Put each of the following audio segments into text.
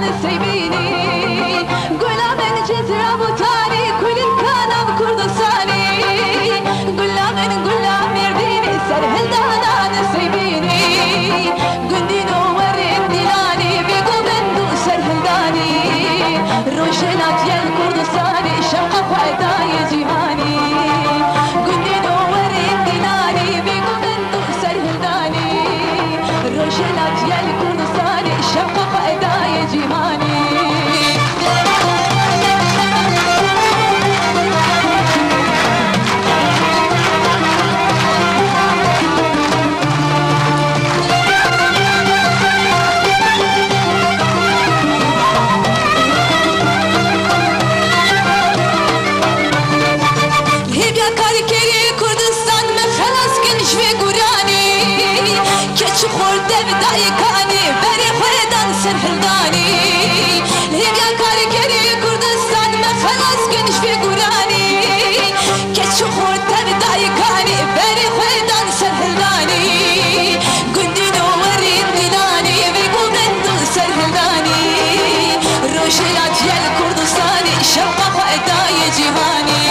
نسيبيني قولا من جزر ابو تاني كل كان بكردستاني قولا من قولا مرديني سرهل دانا نسيبيني قندينو ورين ديلاني بيقو بندو سرهل داني روشنات يل كردستاني شرق فايداي جهاني قندينو ورين ديلاني بيقو بندو سرهل داني روشنات يل كردستاني شرق فايداي جهاني دايكاني بري خردان سرهلداني ليبيا كاركري كردستان ما خلاص كنش في قراني كتشو خردان دايكاني بري خردان سرهلداني قندينو ورين ديناني بيقو بندو سرهلداني روشيلات يال كردستاني شرقا فايداي جهاني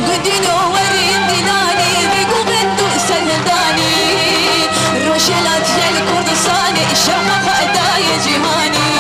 قندينو ورين ديناني بيقو بندو سرهلداني روشيلات يال كردستاني شرقا فايداي جهاني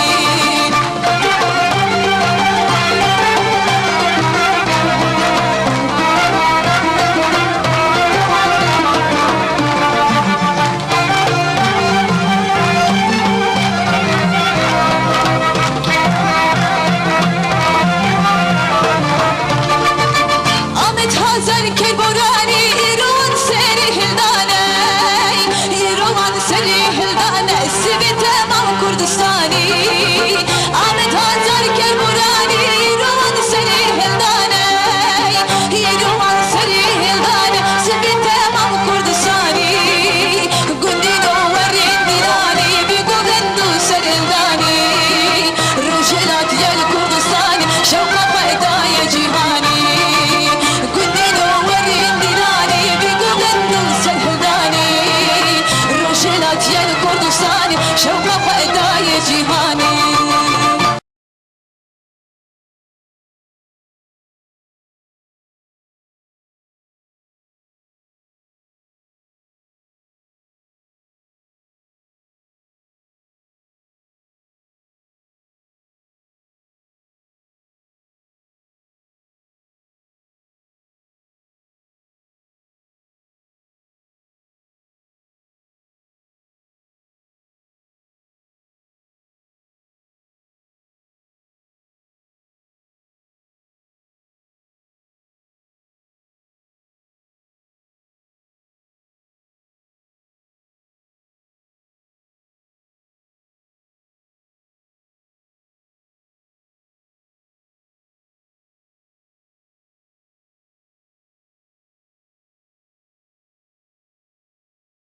آمد حاضر که برانی ایروان سری هلدانه ایروان سری هلدانه سوی تمام کردستانی